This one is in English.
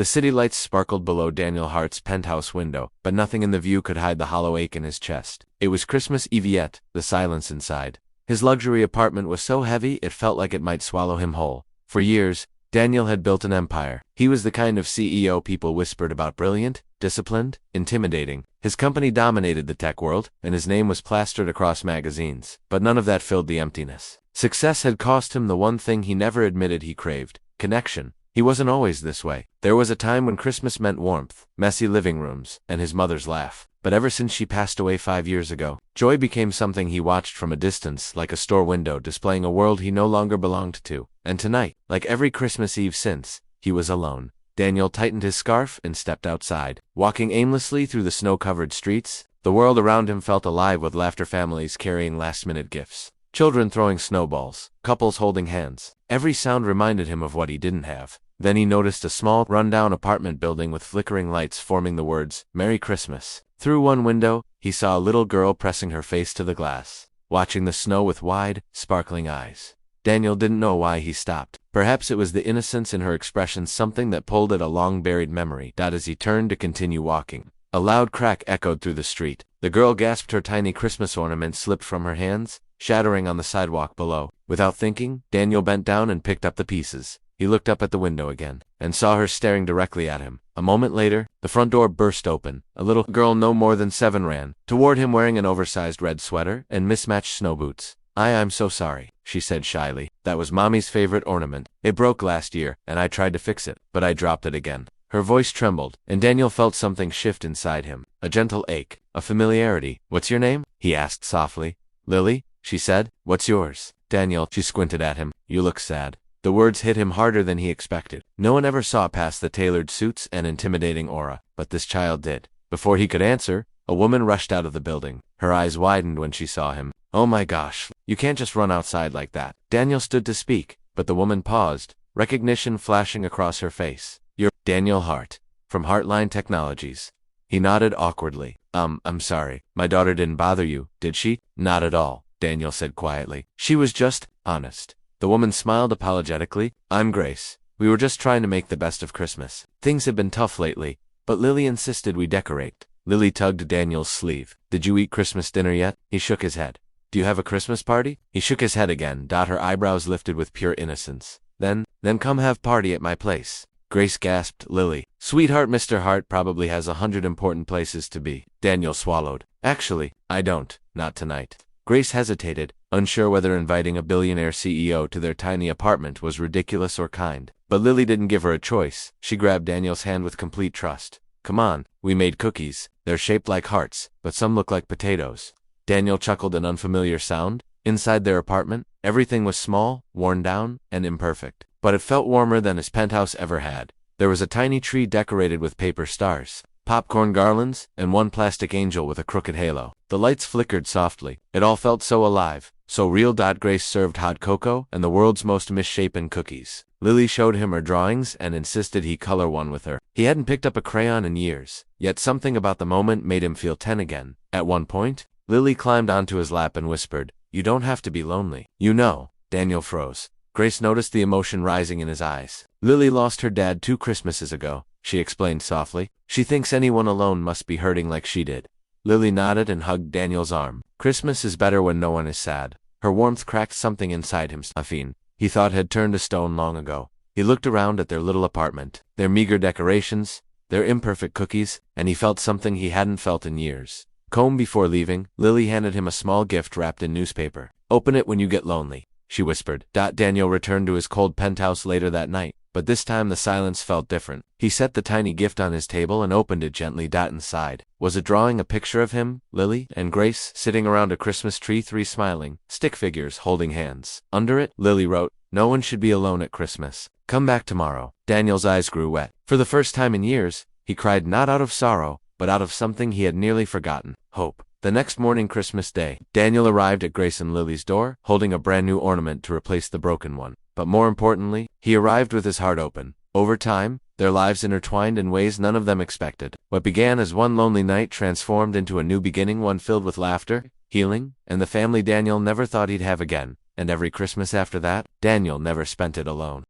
The city lights sparkled below Daniel Hart's penthouse window, but nothing in the view could hide the hollow ache in his chest. It was Christmas Eve yet, the silence inside. His luxury apartment was so heavy it felt like it might swallow him whole. For years, Daniel had built an empire. He was the kind of CEO people whispered about: brilliant, disciplined, intimidating. His company dominated the tech world, and his name was plastered across magazines. But none of that filled the emptiness. Success had cost him the one thing he never admitted he craved: connection. He wasn't always this way. There was a time when Christmas meant warmth, messy living rooms, and his mother's laugh. But ever since she passed away 5 years ago, joy became something he watched from a distance, like a store window displaying a world he no longer belonged to. And tonight, like every Christmas Eve since, he was alone. Daniel tightened his scarf and stepped outside. Walking aimlessly through the snow-covered streets, the world around him felt alive with laughter, families carrying last-minute gifts, children throwing snowballs, couples holding hands. Every sound reminded him of what he didn't have. Then he noticed a small, run-down apartment building with flickering lights forming the words, "Merry Christmas." Through one window, he saw a little girl pressing her face to the glass, watching the snow with wide, sparkling eyes. Daniel didn't know why he stopped. Perhaps it was the innocence in her expression, something that pulled at a long-buried memory. As he turned to continue walking, a loud crack echoed through the street. The girl gasped. Her tiny Christmas ornament slipped from her hands, shattering on the sidewalk below. Without thinking, Daniel bent down and picked up the pieces. He looked up at the window again, and saw her staring directly at him. A moment later, the front door burst open. A little girl no more than 7 ran toward him wearing an oversized red sweater and mismatched snow boots. I'm so sorry," she said shyly. "That was Mommy's favorite ornament. It broke last year, and I tried to fix it, but I dropped it again." Her voice trembled, and Daniel felt something shift inside him. A gentle ache, a familiarity. "What's your name?" he asked softly. "Lily," she said. "What's yours?" "Daniel." She squinted at him. "You look sad." The words hit him harder than he expected. No one ever saw past the tailored suits and intimidating aura, but this child did. Before he could answer, a woman rushed out of the building. Her eyes widened when she saw him. "Oh my gosh, you can't just run outside like that." Daniel stood to speak, but the woman paused, recognition flashing across her face. "You're Daniel Hart, from Heartline Technologies." He nodded awkwardly. I'm sorry. My daughter didn't bother you, did she?" "Not at all," Daniel said quietly. "She was just honest." The woman smiled apologetically. "I'm Grace. We were just trying to make the best of Christmas. Things have been tough lately, but Lily insisted we decorate." Lily tugged Daniel's sleeve. "Did you eat Christmas dinner yet?" He shook his head. "Do you have a Christmas party?" He shook his head again. Her eyebrows lifted with pure innocence. Then come have party at my place." Grace gasped. "Lily." "Sweetheart, Mr. Hart probably has 100 important places to be." Daniel swallowed. "Actually, I don't. Not tonight." Grace hesitated, unsure whether inviting a billionaire CEO to their tiny apartment was ridiculous or kind. But Lily didn't give her a choice. She grabbed Daniel's hand with complete trust. "Come on, we made cookies. They're shaped like hearts, but some look like potatoes." Daniel chuckled an unfamiliar sound. Inside their apartment, everything was small, worn down, and imperfect. But it felt warmer than his penthouse ever had. There was a tiny tree decorated with paper stars, popcorn garlands, and one plastic angel with a crooked halo. The lights flickered softly. It all felt so alive, so real. Grace served hot cocoa and the world's most misshapen cookies. Lily showed him her drawings and insisted he color one with her. He hadn't picked up a crayon in years, yet something about the moment made him feel 10 again. At one point, Lily climbed onto his lap and whispered, "You don't have to be lonely. You know." Daniel froze. Grace noticed the emotion rising in his eyes. "Lily lost her dad 2 Christmases ago," she explained softly. "She thinks anyone alone must be hurting like she did." Lily nodded and hugged Daniel's arm. "Christmas is better when no one is sad." Her warmth cracked something inside him. Affine, he thought, had turned to stone long ago. He looked around at their little apartment, their meager decorations, their imperfect cookies, and he felt something he hadn't felt in years. Calm. Before leaving, Lily handed him a small gift wrapped in newspaper. "Open it when you get lonely," she whispered. Daniel returned to his cold penthouse later that night, but this time the silence felt different. He set the tiny gift on his table and opened it gently. Inside was a drawing, a picture of him, Lily, and Grace sitting around a Christmas tree, 3 smiling, stick figures holding hands. Under it, Lily wrote, "No one should be alone at Christmas. Come back tomorrow." Daniel's eyes grew wet. For the first time in years, he cried, not out of sorrow, but out of something he had nearly forgotten: hope. The next morning, Christmas Day, Daniel arrived at Grace and Lily's door, holding a brand new ornament to replace the broken one. But more importantly, he arrived with his heart open. Over time, their lives intertwined in ways none of them expected. What began as one lonely night transformed into a new beginning, one filled with laughter, healing, and the family Daniel never thought he'd have again. And every Christmas after that, Daniel never spent it alone.